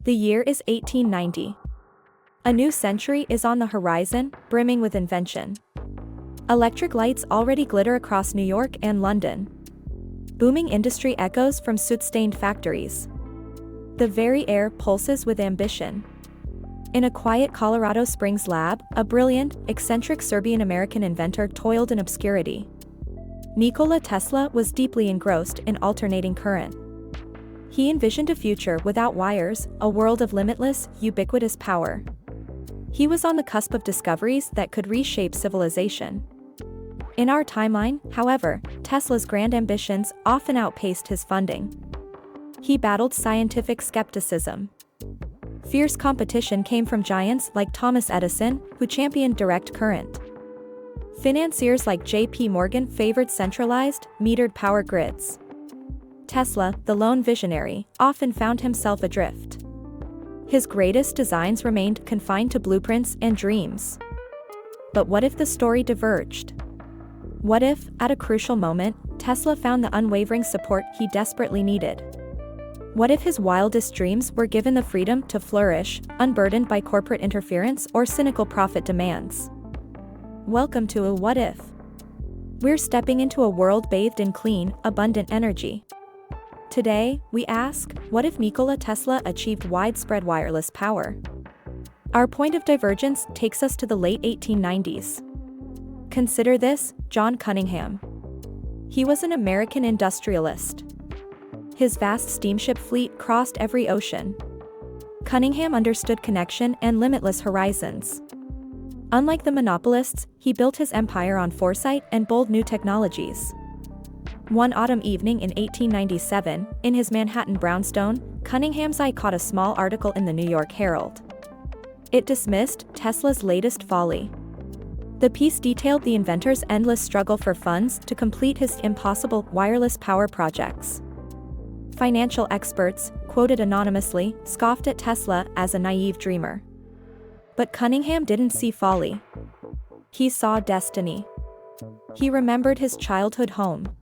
The year is 1890. A new century is on the horizon, brimming with invention. Electric lights already glitter across New York and London. Booming industry echoes from soot-stained factories. The very air pulses with ambition. In a quiet Colorado Springs lab, a brilliant, eccentric Serbian-American inventor toiled in obscurity. Nikola Tesla was deeply engrossed in alternating current. He envisioned a future without wires, a world of limitless, ubiquitous power. He was on the cusp of discoveries that could reshape civilization. In our timeline, however, Tesla's grand ambitions often outpaced his funding. He battled scientific skepticism. Fierce competition came from giants like Thomas Edison, who championed direct current. Financiers like J.P. Morgan favored centralized, metered power grids. Tesla, the lone visionary, often found himself adrift. His greatest designs remained confined to blueprints and dreams. But what if the story diverged? What if, at a crucial moment, Tesla found the unwavering support he desperately needed? What if his wildest dreams were given the freedom to flourish, unburdened by corporate interference or cynical profit demands? Welcome to a What If. We're stepping into a world bathed in clean, abundant energy. Today, we ask, what if Nikola Tesla achieved widespread wireless power? Our point of divergence takes us to the late 1890s. Consider this, John Cunningham. He was an American industrialist. His vast steamship fleet crossed every ocean. Cunningham understood connection and limitless horizons. Unlike the monopolists, he built his empire on foresight and bold new technologies. One autumn evening in 1897, in his Manhattan brownstone, Cunningham's eye caught a small article in the New York Herald. It dismissed Tesla's latest folly. The piece detailed the inventor's endless struggle for funds to complete his impossible wireless power projects. Financial experts, quoted anonymously, scoffed at Tesla as a naive dreamer. But Cunningham didn't see folly. He saw destiny. He remembered his childhood home.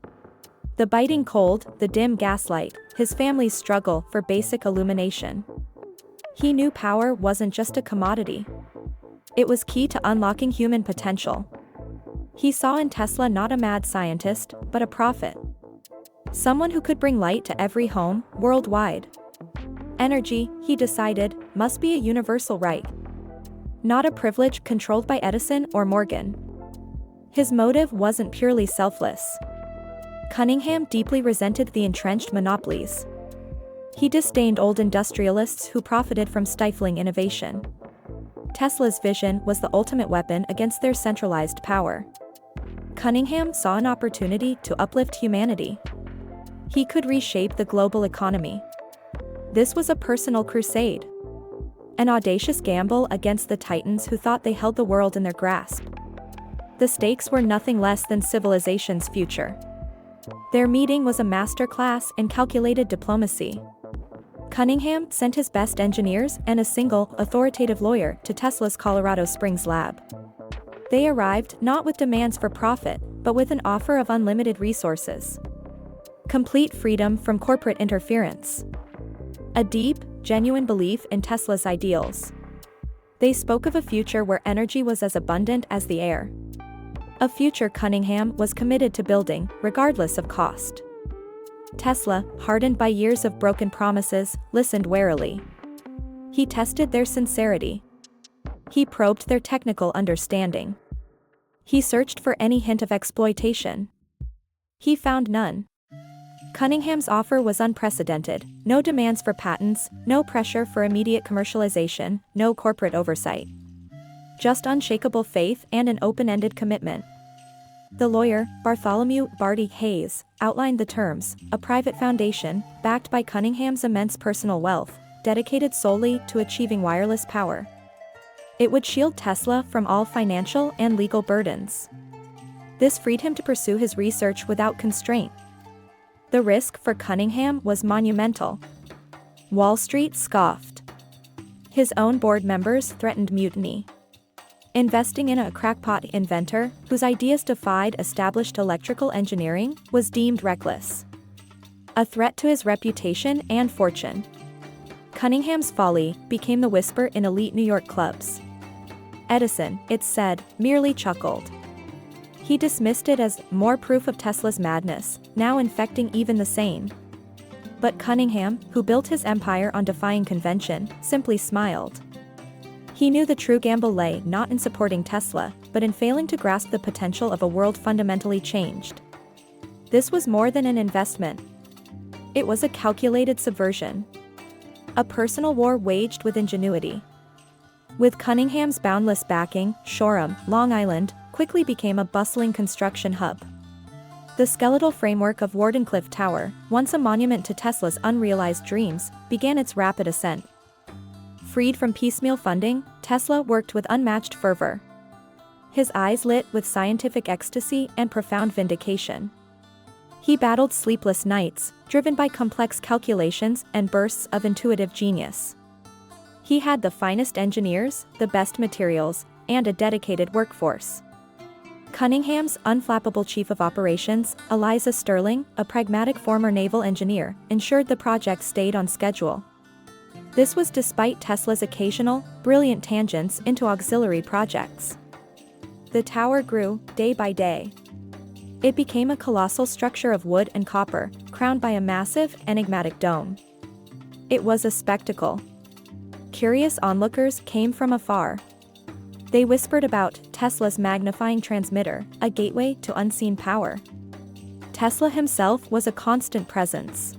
The biting cold, the dim gaslight, his family's struggle for basic illumination. He knew power wasn't just a commodity. It was key to unlocking human potential. He saw in Tesla not a mad scientist, but a prophet. Someone who could bring light to every home, worldwide. Energy, he decided, must be a universal right. Not a privilege controlled by Edison or Morgan. His motive wasn't purely selfless. Cunningham deeply resented the entrenched monopolies. He disdained old industrialists who profited from stifling innovation. Tesla's vision was the ultimate weapon against their centralized power. Cunningham saw an opportunity to uplift humanity. He could reshape the global economy. This was a personal crusade. An audacious gamble against the titans who thought they held the world in their grasp. The stakes were nothing less than civilization's future. Their meeting was a masterclass in calculated diplomacy. Cunningham sent his best engineers and a single, authoritative lawyer to Tesla's Colorado Springs lab. They arrived not with demands for profit, but with an offer of unlimited resources. Complete freedom from corporate interference. A deep, genuine belief in Tesla's ideals. They spoke of a future where energy was as abundant as the air. A future Cunningham was committed to building, regardless of cost. Tesla, hardened by years of broken promises, listened warily. He tested their sincerity. He probed their technical understanding. He searched for any hint of exploitation. He found none. Cunningham's offer was unprecedented: no demands for patents, no pressure for immediate commercialization, no corporate oversight. Just unshakable faith and an open-ended commitment. The lawyer, Bartholomew "Barty" Hayes, outlined the terms: a private foundation, backed by Cunningham's immense personal wealth, dedicated solely to achieving wireless power. It would shield Tesla from all financial and legal burdens. This freed him to pursue his research without constraint. The risk for Cunningham was monumental. Wall Street scoffed. His own board members threatened mutiny. Investing in a crackpot inventor, whose ideas defied established electrical engineering, was deemed reckless. A threat to his reputation and fortune. Cunningham's folly became the whisper in elite New York clubs. Edison, it said, merely chuckled. He dismissed it as more proof of Tesla's madness, now infecting even the sane. But Cunningham, who built his empire on defying convention, simply smiled. He knew the true gamble lay not in supporting Tesla, but in failing to grasp the potential of a world fundamentally changed. This was more than an investment. It was a calculated subversion. A personal war waged with ingenuity. With Cunningham's boundless backing, Shoreham, Long Island, quickly became a bustling construction hub. The skeletal framework of Wardenclyffe Tower, once a monument to Tesla's unrealized dreams, began its rapid ascent. Freed from piecemeal funding, Tesla worked with unmatched fervor. His eyes lit with scientific ecstasy and profound vindication. He battled sleepless nights, driven by complex calculations and bursts of intuitive genius. He had the finest engineers, the best materials, and a dedicated workforce. Cunningham's unflappable chief of operations, Eliza Sterling, a pragmatic former naval engineer, ensured the project stayed on schedule. This was despite Tesla's occasional, brilliant tangents into auxiliary projects. The tower grew, day by day. It became a colossal structure of wood and copper, crowned by a massive, enigmatic dome. It was a spectacle. Curious onlookers came from afar. They whispered about Tesla's magnifying transmitter, a gateway to unseen power. Tesla himself was a constant presence.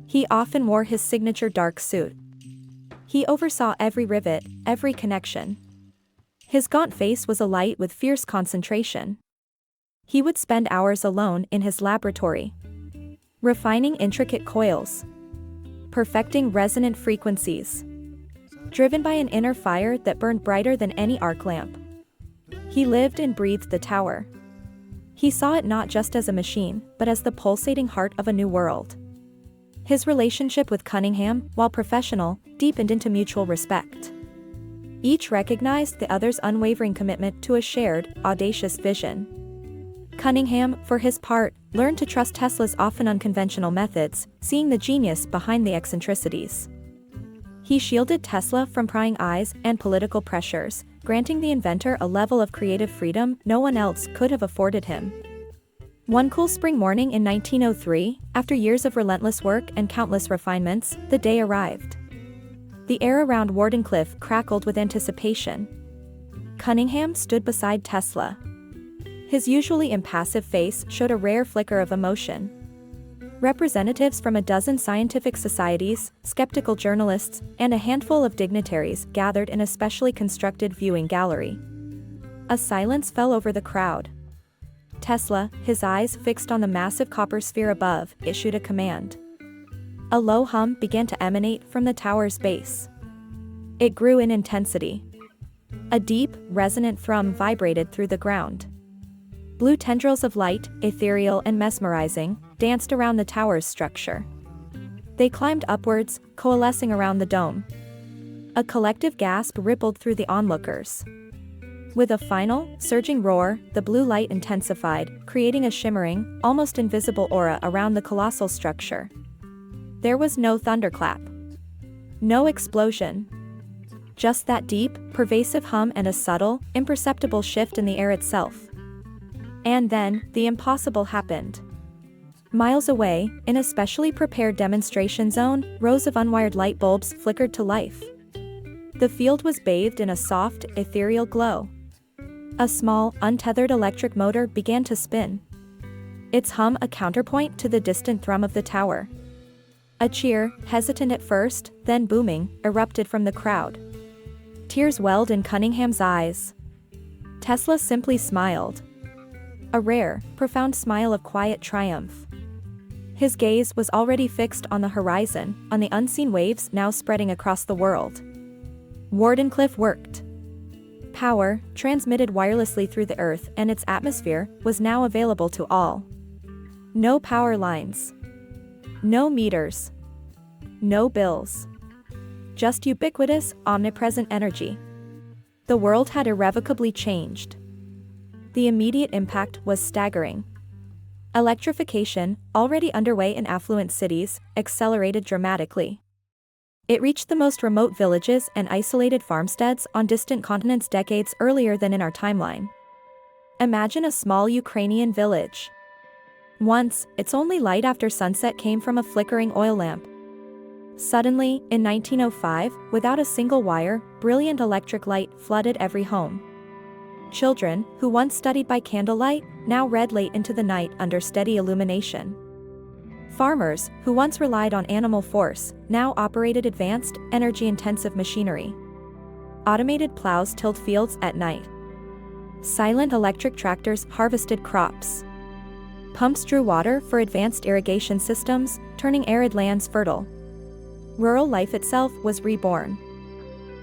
He often wore his signature dark suit. He oversaw every rivet, every connection. His gaunt face was alight with fierce concentration. He would spend hours alone in his laboratory, refining intricate coils, perfecting resonant frequencies, driven by an inner fire that burned brighter than any arc lamp. He lived and breathed the tower. He saw it not just as a machine, but as the pulsating heart of a new world. His relationship with Cunningham, while professional, deepened into mutual respect. Each recognized the other's unwavering commitment to a shared, audacious vision. Cunningham, for his part, learned to trust Tesla's often unconventional methods, seeing the genius behind the eccentricities. He shielded Tesla from prying eyes and political pressures, granting the inventor a level of creative freedom no one else could have afforded him. One cool spring morning in 1903, after years of relentless work and countless refinements, the day arrived. The air around Wardenclyffe crackled with anticipation. Cunningham stood beside Tesla. His usually impassive face showed a rare flicker of emotion. Representatives from a dozen scientific societies, skeptical journalists, and a handful of dignitaries gathered in a specially constructed viewing gallery. A silence fell over the crowd. Tesla, his eyes fixed on the massive copper sphere above, issued a command. A low hum began to emanate from the tower's base. It grew in intensity. A deep, resonant thrum vibrated through the ground. Blue tendrils of light, ethereal and mesmerizing, danced around the tower's structure. They climbed upwards, coalescing around the dome. A collective gasp rippled through the onlookers. With a final, surging roar, the blue light intensified, creating a shimmering, almost invisible aura around the colossal structure. There was no thunderclap. No explosion. Just that deep, pervasive hum and a subtle, imperceptible shift in the air itself. And then, the impossible happened. Miles away, in a specially prepared demonstration zone, rows of unwired light bulbs flickered to life. The field was bathed in a soft, ethereal glow. A small, untethered electric motor began to spin. Its hum a counterpoint to the distant thrum of the tower. A cheer, hesitant at first, then booming, erupted from the crowd. Tears welled in Cunningham's eyes. Tesla simply smiled. A rare, profound smile of quiet triumph. His gaze was already fixed on the horizon, on the unseen waves now spreading across the world. Wardenclyffe worked. Power, transmitted wirelessly through the Earth and its atmosphere, was now available to all. No power lines. No meters. No bills. Just ubiquitous, omnipresent energy. The world had irrevocably changed. The immediate impact was staggering. Electrification, already underway in affluent cities, accelerated dramatically. It reached the most remote villages and isolated farmsteads on distant continents decades earlier than in our timeline. Imagine a small Ukrainian village. Once, its only light after sunset came from a flickering oil lamp. Suddenly, in 1905, without a single wire, brilliant electric light flooded every home. Children, who once studied by candlelight, now read late into the night under steady illumination. Farmers, who once relied on animal force, now operated advanced, energy-intensive machinery. Automated plows tilled fields at night. Silent electric tractors harvested crops. Pumps drew water for advanced irrigation systems, turning arid lands fertile. Rural life itself was reborn.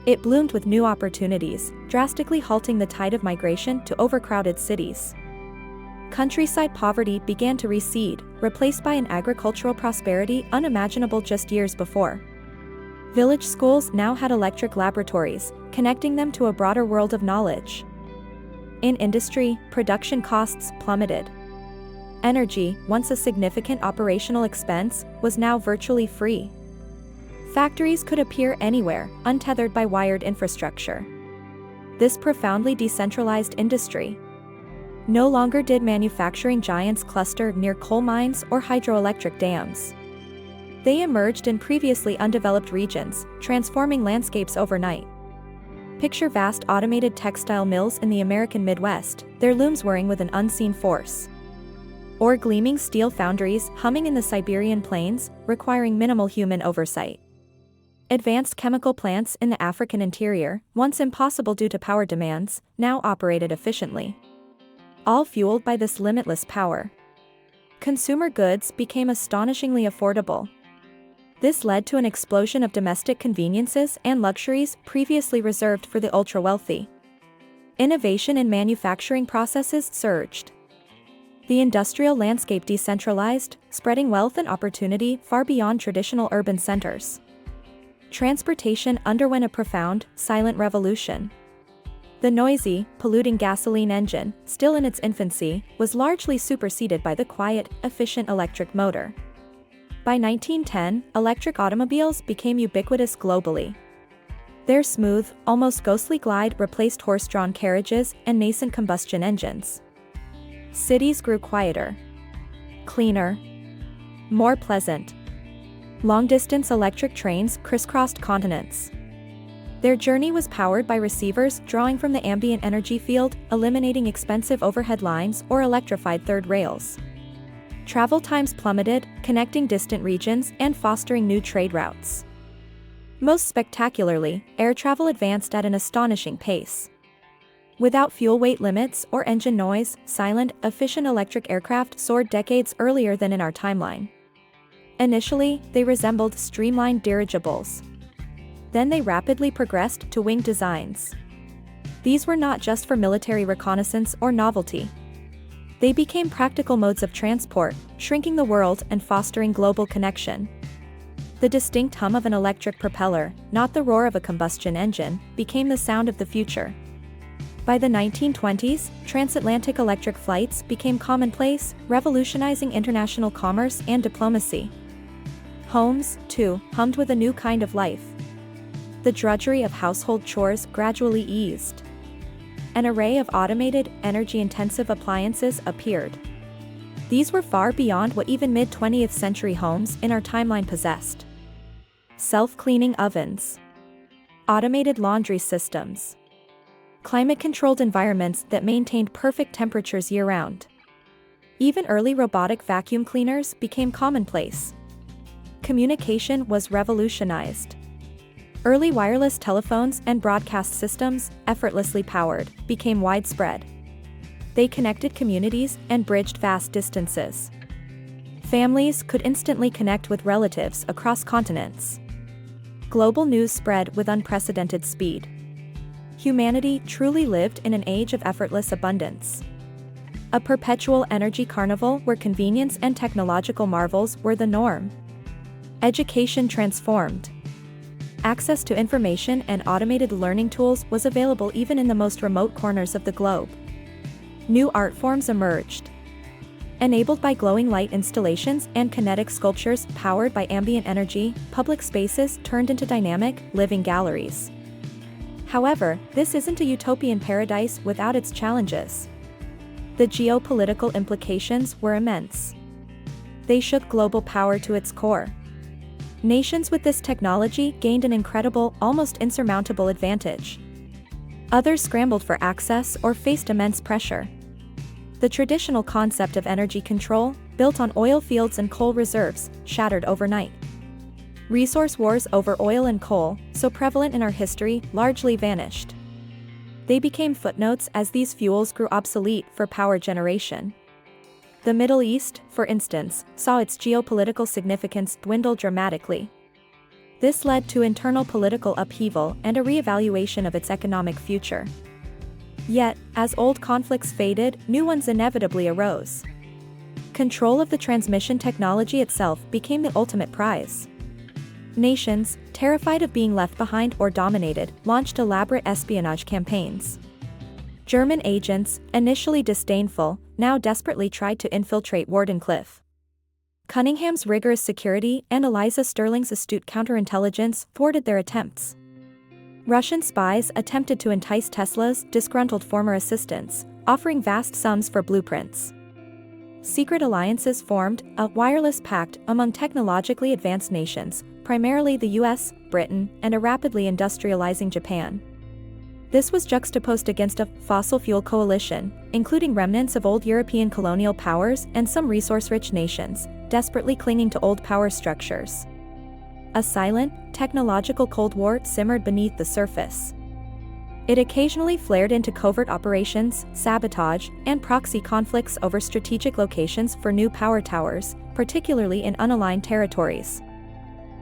It bloomed with new opportunities, drastically halting the tide of migration to overcrowded cities. Countryside poverty began to recede, replaced by an agricultural prosperity unimaginable just years before. Village schools now had electric laboratories, connecting them to a broader world of knowledge. In industry, production costs plummeted. Energy, once a significant operational expense, was now virtually free. Factories could appear anywhere, untethered by wired infrastructure. This profoundly decentralized industry. No longer did manufacturing giants cluster near coal mines or hydroelectric dams. They emerged in previously undeveloped regions, transforming landscapes overnight. Picture vast automated textile mills in the American Midwest, their looms whirring with an unseen force. Or gleaming steel foundries humming in the Siberian plains, requiring minimal human oversight. Advanced chemical plants in the African interior, once impossible due to power demands, now operated efficiently. All fueled by this limitless power. Consumer goods became astonishingly affordable. This led to an explosion of domestic conveniences and luxuries previously reserved for the ultra-wealthy. Innovation in manufacturing processes surged. The industrial landscape decentralized, spreading wealth and opportunity far beyond traditional urban centers. Transportation underwent a profound, silent revolution. The noisy, polluting gasoline engine, still in its infancy, was largely superseded by the quiet, efficient electric motor. By 1910, electric automobiles became ubiquitous globally. Their smooth, almost ghostly glide replaced horse-drawn carriages and nascent combustion engines. Cities grew quieter, cleaner, more pleasant. Long-distance electric trains crisscrossed continents. Their journey was powered by receivers drawing from the ambient energy field, eliminating expensive overhead lines or electrified third rails. Travel times plummeted, connecting distant regions and fostering new trade routes. Most spectacularly, air travel advanced at an astonishing pace. Without fuel weight limits or engine noise, silent, efficient electric aircraft soared decades earlier than in our timeline. Initially, they resembled streamlined dirigibles. Then they rapidly progressed to winged designs. These were not just for military reconnaissance or novelty. They became practical modes of transport, shrinking the world and fostering global connection. The distinct hum of an electric propeller, not the roar of a combustion engine, became the sound of the future. By the 1920s, transatlantic electric flights became commonplace, revolutionizing international commerce and diplomacy. Homes, too, hummed with a new kind of life. The drudgery of household chores gradually eased. An array of automated, energy-intensive appliances appeared. These were far beyond what even mid-20th century homes in our timeline possessed. Self-cleaning ovens. Automated laundry systems. Climate-controlled environments that maintained perfect temperatures year-round. Even early robotic vacuum cleaners became commonplace. Communication was revolutionized. Early wireless telephones and broadcast systems, effortlessly powered, became widespread. They connected communities and bridged vast distances. Families could instantly connect with relatives across continents. Global news spread with unprecedented speed. Humanity truly lived in an age of effortless abundance. A perpetual energy carnival where convenience and technological marvels were the norm. Education transformed. Access to information and automated learning tools was available even in the most remote corners of the globe. New art forms emerged. Enabled by glowing light installations and kinetic sculptures powered by ambient energy, public spaces turned into dynamic, living galleries. However, this isn't a utopian paradise without its challenges. The geopolitical implications were immense. They shook global power to its core. Nations with this technology gained an incredible, almost insurmountable advantage. Others scrambled for access or faced immense pressure. The traditional concept of energy control, built on oil fields and coal reserves, shattered overnight. Resource wars over oil and coal, so prevalent in our history, largely vanished. They became footnotes as these fuels grew obsolete for power generation. The Middle East, for instance, saw its geopolitical significance dwindle dramatically. This led to internal political upheaval and a re-evaluation of its economic future. Yet, as old conflicts faded, new ones inevitably arose. Control of the transmission technology itself became the ultimate prize. Nations, terrified of being left behind or dominated, launched elaborate espionage campaigns. German agents, initially disdainful, now desperately tried to infiltrate Wardenclyffe. Cunningham's rigorous security and Eliza Sterling's astute counterintelligence thwarted their attempts. Russian spies attempted to entice Tesla's disgruntled former assistants, offering vast sums for blueprints. Secret alliances formed, a wireless pact among technologically advanced nations, primarily the US, Britain, and a rapidly industrializing Japan. This was juxtaposed against a fossil fuel coalition, including remnants of old European colonial powers and some resource-rich nations, desperately clinging to old power structures. A silent, technological Cold War simmered beneath the surface. It occasionally flared into covert operations, sabotage, and proxy conflicts over strategic locations for new power towers, particularly in unaligned territories.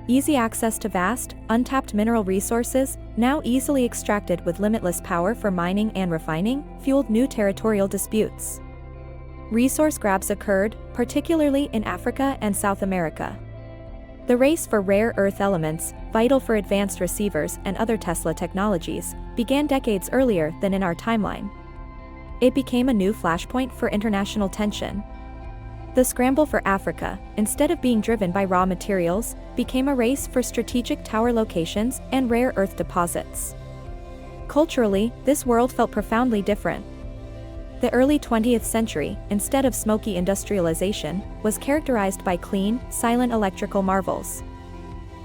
Easy access to vast, untapped mineral resources, now easily extracted with limitless power for mining and refining, fueled new territorial disputes. Resource grabs occurred, particularly in Africa and South America. The race for rare earth elements, vital for advanced receivers and other Tesla technologies, began decades earlier than in our timeline. It became a new flashpoint for international tension. The scramble for Africa, instead of being driven by raw materials, became a race for strategic tower locations and rare earth deposits. Culturally, this world felt profoundly different. The early 20th century, instead of smoky industrialization, was characterized by clean, silent electrical marvels.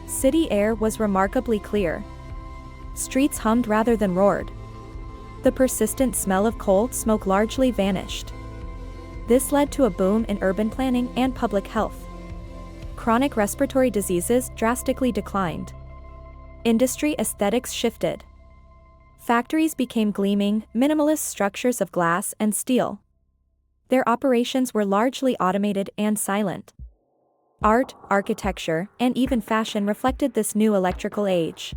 City air was remarkably clear. Streets hummed rather than roared. The persistent smell of coal smoke largely vanished. This led to a boom in urban planning and public health. Chronic respiratory diseases drastically declined. Industry aesthetics shifted. Factories became gleaming, minimalist structures of glass and steel. Their operations were largely automated and silent. Art, architecture, and even fashion reflected this new electrical age.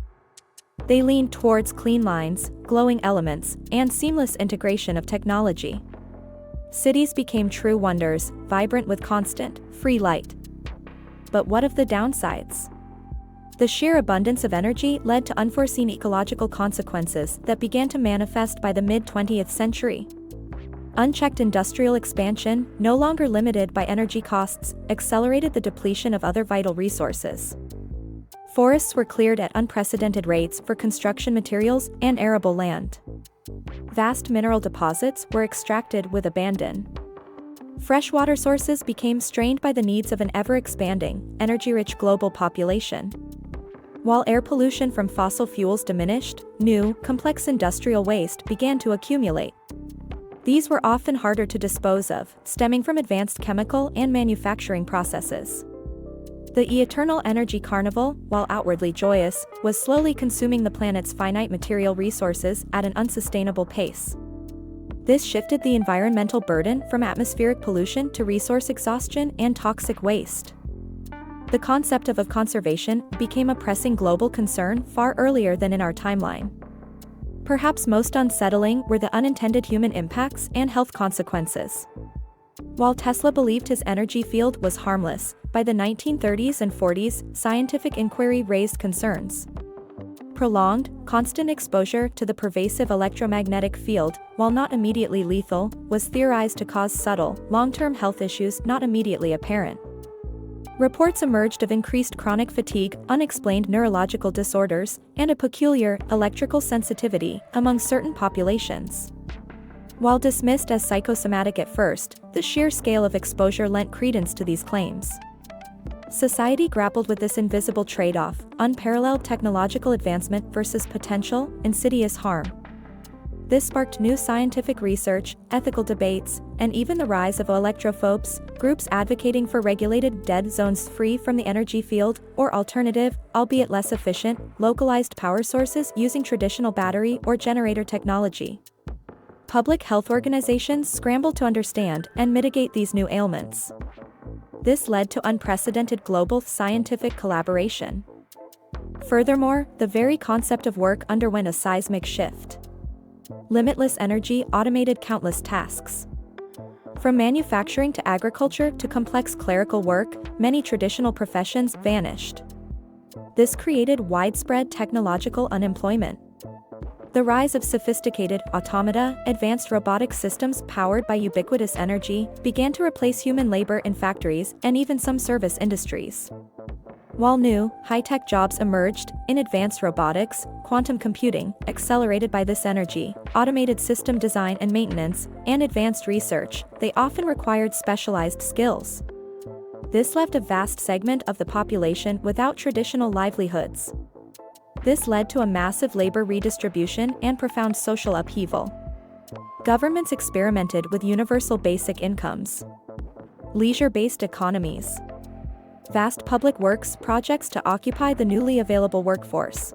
They leaned towards clean lines, glowing elements, and seamless integration of technology. Cities became true wonders, vibrant with constant, free light. But what of the downsides? The sheer abundance of energy led to unforeseen ecological consequences that began to manifest by the mid-20th century. Unchecked industrial expansion, no longer limited by energy costs, accelerated the depletion of other vital resources. Forests were cleared at unprecedented rates for construction materials and arable land. Vast mineral deposits were extracted with abandon. Freshwater sources became strained by the needs of an ever-expanding, energy-rich global population. While air pollution from fossil fuels diminished, new, complex industrial waste began to accumulate. These were often harder to dispose of, stemming from advanced chemical and manufacturing processes. The eternal energy carnival, while outwardly joyous, was slowly consuming the planet's finite material resources at an unsustainable pace. This shifted the environmental burden from atmospheric pollution to resource exhaustion and toxic waste. The concept of conservation became a pressing global concern far earlier than in our timeline. Perhaps most unsettling were the unintended human impacts and health consequences. While Tesla believed his energy field was harmless, by the 1930s and 40s, scientific inquiry raised concerns. Prolonged, constant exposure to the pervasive electromagnetic field, while not immediately lethal, was theorized to cause subtle, long-term health issues not immediately apparent. Reports emerged of increased chronic fatigue, unexplained neurological disorders, and a peculiar, electrical sensitivity among certain populations. While dismissed as psychosomatic at first, the sheer scale of exposure lent credence to these claims. Society grappled with this invisible trade-off, unparalleled technological advancement versus potential, insidious harm. This sparked new scientific research, ethical debates, and even the rise of electrophobes, groups advocating for regulated dead zones free from the energy field, or alternative, albeit less efficient, localized power sources using traditional battery or generator technology. Public health organizations scrambled to understand and mitigate these new ailments. This led to unprecedented global scientific collaboration. Furthermore, the very concept of work underwent a seismic shift. Limitless energy automated countless tasks. From manufacturing to agriculture to complex clerical work, many traditional professions vanished. This created widespread technological unemployment. The rise of sophisticated automata, advanced robotic systems powered by ubiquitous energy, began to replace human labor in factories and even some service industries. While new, high-tech jobs emerged in advanced robotics, quantum computing, accelerated by this energy, automated system design and maintenance, and advanced research, they often required specialized skills. This left a vast segment of the population without traditional livelihoods. This led to a massive labor redistribution and profound social upheaval. Governments experimented with universal basic incomes, leisure-based economies, vast public works projects to occupy the newly available workforce.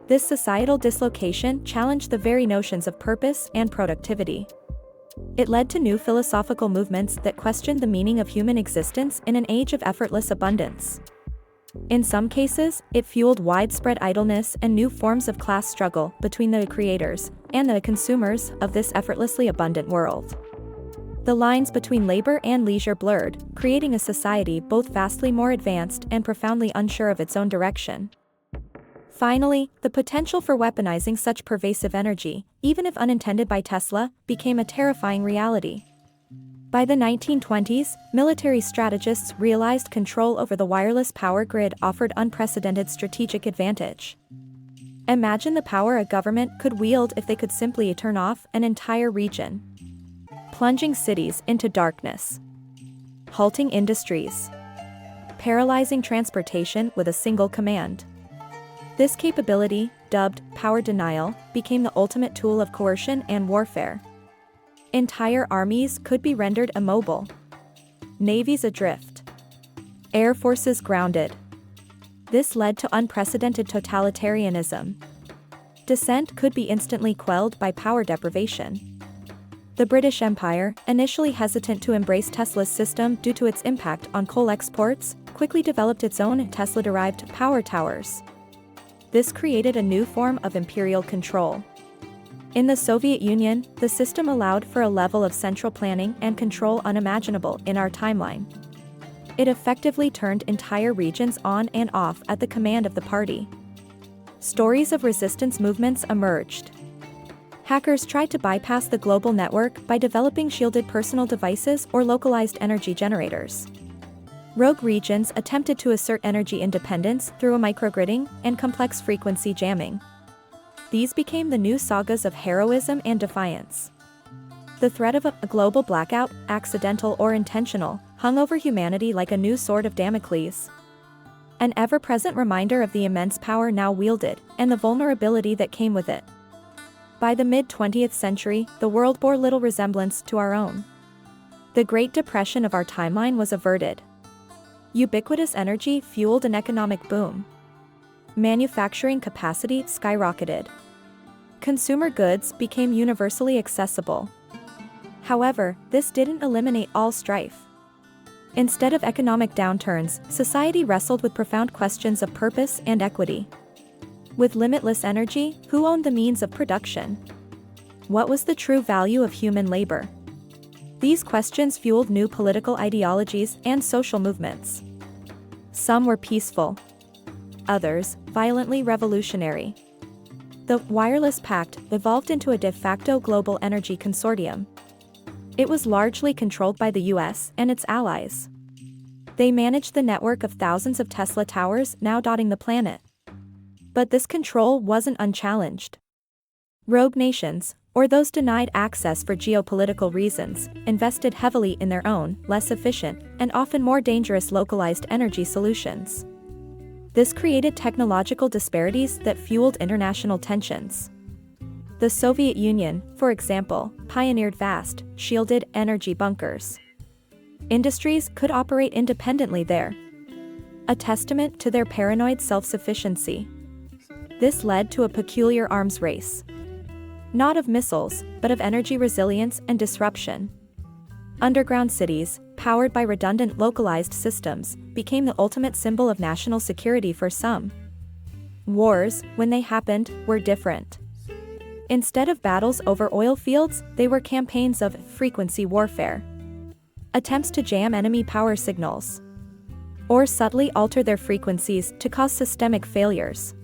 This societal dislocation challenged the very notions of purpose and productivity. It led to new philosophical movements that questioned the meaning of human existence in an age of effortless abundance. In some cases, it fueled widespread idleness and new forms of class struggle between the creators and the consumers of this effortlessly abundant world. The lines between labor and leisure blurred, creating a society both vastly more advanced and profoundly unsure of its own direction. Finally, the potential for weaponizing such pervasive energy, even if unintended by Tesla, became a terrifying reality. By the 1920s, military strategists realized control over the wireless power grid offered unprecedented strategic advantage. Imagine the power a government could wield if they could simply turn off an entire region, plunging cities into darkness, halting industries, paralyzing transportation with a single command. This capability, dubbed power denial, became the ultimate tool of coercion and warfare. Entire armies could be rendered immobile, navies adrift, air forces grounded. This led to unprecedented totalitarianism. Dissent could be instantly quelled by power deprivation. The British Empire, initially hesitant to embrace Tesla's system due to its impact on coal exports, quickly developed its own Tesla-derived power towers. This created a new form of imperial control. In the Soviet Union, the system allowed for a level of central planning and control unimaginable in our timeline. It effectively turned entire regions on and off at the command of the party. Stories of resistance movements emerged. Hackers tried to bypass the global network by developing shielded personal devices or localized energy generators. Rogue regions attempted to assert energy independence through a microgridding and complex frequency jamming. These became the new sagas of heroism and defiance. The threat of a global blackout, accidental or intentional, hung over humanity like a new sword of Damocles. An ever-present reminder of the immense power now wielded, and the vulnerability that came with it. By the mid-20th century, the world bore little resemblance to our own. The Great Depression of our timeline was averted. Ubiquitous energy fueled an economic boom. Manufacturing capacity skyrocketed. Consumer goods became universally accessible. However, this didn't eliminate all strife. Instead of economic downturns, society wrestled with profound questions of purpose and equity. With limitless energy, who owned the means of production? What was the true value of human labor? These questions fueled new political ideologies and social movements. Some were peaceful. others violently revolutionary. The Wireless Pact evolved into a de facto global energy consortium. It was largely controlled by the US and its allies. They managed the network of thousands of Tesla towers now dotting the planet. But this control wasn't unchallenged. Rogue nations, or those denied access for geopolitical reasons, invested heavily in their own, less efficient, and often more dangerous localized energy solutions. This created technological disparities that fueled international tensions. The Soviet Union, for example, pioneered vast, shielded energy bunkers. Industries could operate independently there. A testament to their paranoid self-sufficiency. This led to a peculiar arms race. Not of missiles, but of energy resilience and disruption. Underground cities, powered by redundant localized systems, became the ultimate symbol of national security for some. Wars, when they happened, were different. Instead of battles over oil fields, they were campaigns of frequency warfare. Attempts to jam enemy power signals. Or subtly alter their frequencies to cause systemic failures.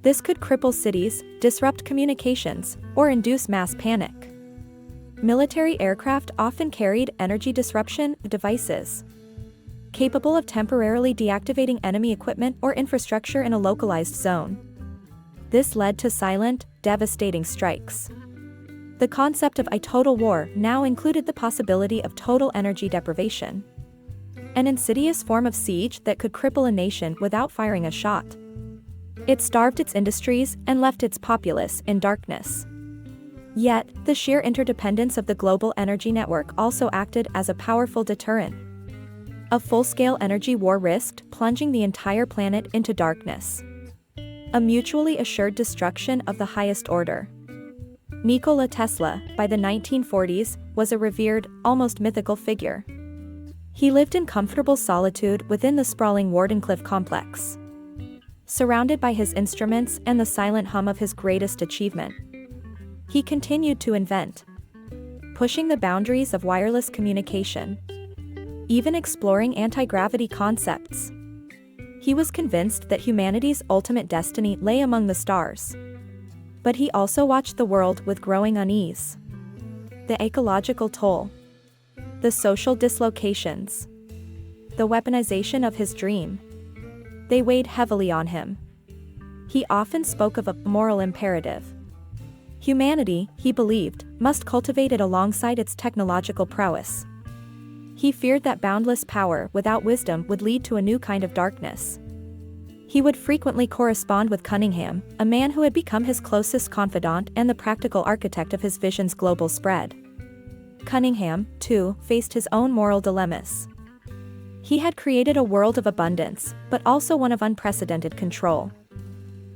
This could cripple cities, disrupt communications, or induce mass panic. Military aircraft often carried energy disruption devices, capable of temporarily deactivating enemy equipment or infrastructure in a localized zone. This led to silent, devastating strikes. The concept of a total war now included the possibility of total energy deprivation. An insidious form of siege that could cripple a nation without firing a shot. It starved its industries and left its populace in darkness. Yet, the sheer interdependence of the global energy network also acted as a powerful deterrent. A full-scale energy war risked plunging the entire planet into darkness. A mutually assured destruction of the highest order. Nikola Tesla, by the 1940s, was a revered, almost mythical figure. He lived in comfortable solitude within the sprawling Wardenclyffe complex. Surrounded by his instruments and the silent hum of his greatest achievement, he continued to invent, pushing the boundaries of wireless communication, even exploring anti-gravity concepts. He was convinced that humanity's ultimate destiny lay among the stars. But he also watched the world with growing unease. The ecological toll, the social dislocations, the weaponization of his dream. They weighed heavily on him. He often spoke of a moral imperative. Humanity, he believed, must cultivate it alongside its technological prowess. He feared that boundless power without wisdom would lead to a new kind of darkness. He would frequently correspond with Cunningham, a man who had become his closest confidant and the practical architect of his vision's global spread. Cunningham, too, faced his own moral dilemmas. He had created a world of abundance, but also one of unprecedented control.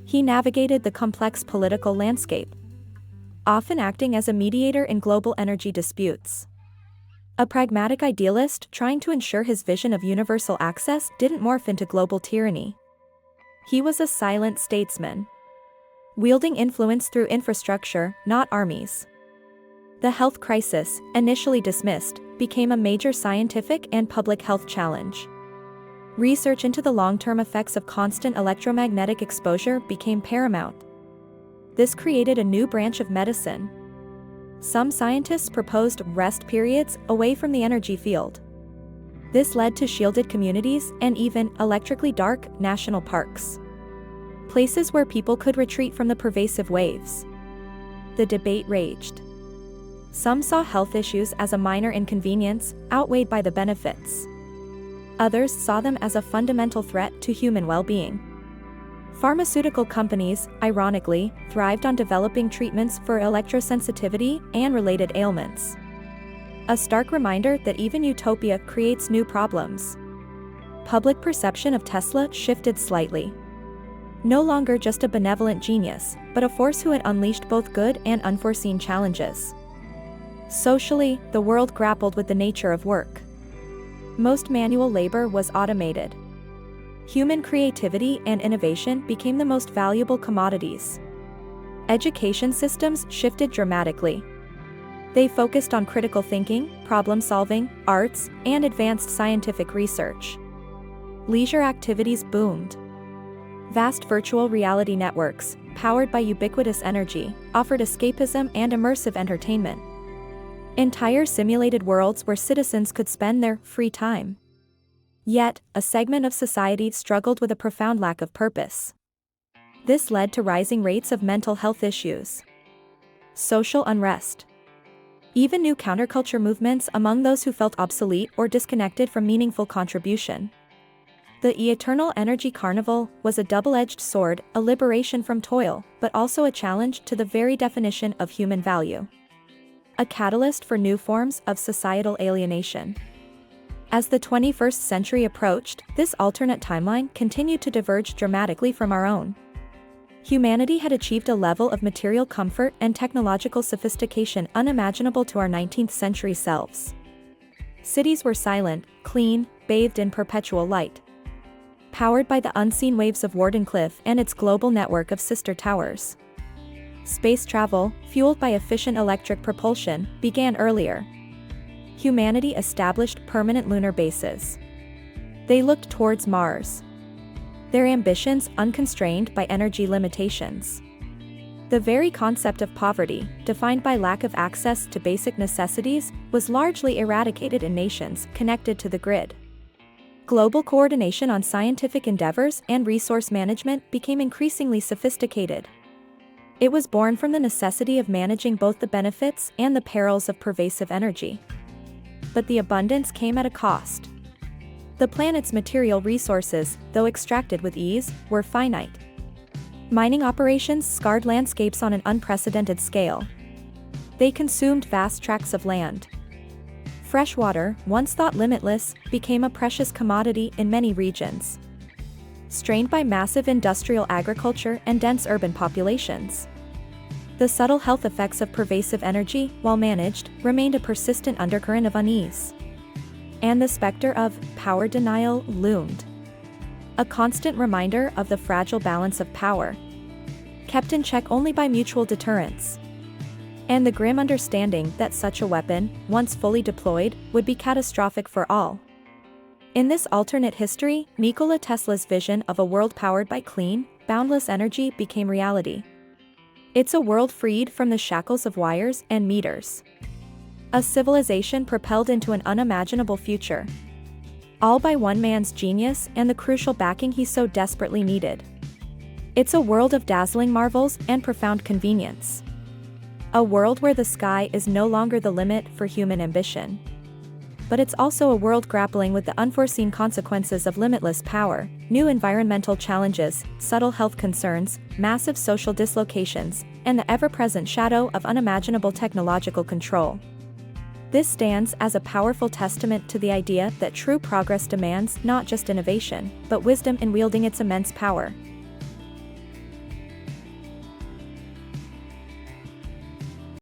He navigated the complex political landscape, often acting as a mediator in global energy disputes. A pragmatic idealist trying to ensure his vision of universal access didn't morph into global tyranny. He was a silent statesman, wielding influence through infrastructure, not armies. The health crisis, initially dismissed, became a major scientific and public health challenge. Research into the long-term effects of constant electromagnetic exposure became paramount. This created a new branch of medicine. Some scientists proposed rest periods away from the energy field. This led to shielded communities and even electrically dark national parks, places where people could retreat from the pervasive waves. The debate raged. Some saw health issues as a minor inconvenience, outweighed by the benefits. Others saw them as a fundamental threat to human well-being. Pharmaceutical companies, ironically, thrived on developing treatments for electrosensitivity and related ailments. A stark reminder that even utopia creates new problems. Public perception of Tesla shifted slightly. No longer just a benevolent genius, but a force who had unleashed both good and unforeseen challenges. Socially, the world grappled with the nature of work. Most manual labor was automated. Human creativity and innovation became the most valuable commodities. Education systems shifted dramatically. They focused on critical thinking, problem-solving, arts, and advanced scientific research. Leisure activities boomed. Vast virtual reality networks, powered by ubiquitous energy, offered escapism and immersive entertainment. Entire simulated worlds where citizens could spend their free time. Yet, a segment of society struggled with a profound lack of purpose. This led to rising rates of mental health issues. Social unrest. Even new counterculture movements among those who felt obsolete or disconnected from meaningful contribution. The eternal energy carnival was a double-edged sword, a liberation from toil, but also a challenge to the very definition of human value. A catalyst for new forms of societal alienation. As the 21st century approached, this alternate timeline continued to diverge dramatically from our own. Humanity had achieved a level of material comfort and technological sophistication unimaginable to our 19th century selves. Cities were silent, clean, bathed in perpetual light. Powered by the unseen waves of Wardenclyffe and its global network of sister towers. Space travel, fueled by efficient electric propulsion, began earlier. Humanity established permanent lunar bases. They looked towards Mars. Their ambitions unconstrained by energy limitations. The very concept of poverty, defined by lack of access to basic necessities, was largely eradicated in nations connected to the grid. Global coordination on scientific endeavors and resource management became increasingly sophisticated. It was born from the necessity of managing both the benefits and the perils of pervasive energy. But the abundance came at a cost. The planet's material resources, though extracted with ease, were finite. Mining operations scarred landscapes on an unprecedented scale. They consumed vast tracts of land. Fresh water, once thought limitless, became a precious commodity in many regions. Strained by massive industrial agriculture and dense urban populations. The subtle health effects of pervasive energy, while managed, remained a persistent undercurrent of unease. And the specter of power denial loomed. A constant reminder of the fragile balance of power. Kept in check only by mutual deterrence. And the grim understanding that such a weapon, once fully deployed, would be catastrophic for all. In this alternate history, Nikola Tesla's vision of a world powered by clean, boundless energy became reality. It's a world freed from the shackles of wires and meters. A civilization propelled into an unimaginable future. All by one man's genius and the crucial backing he so desperately needed. It's a world of dazzling marvels and profound convenience. A world where the sky is no longer the limit for human ambition. But it's also a world grappling with the unforeseen consequences of limitless power, new environmental challenges, subtle health concerns, massive social dislocations, and the ever-present shadow of unimaginable technological control. This stands as a powerful testament to the idea that true progress demands not just innovation, but wisdom in wielding its immense power.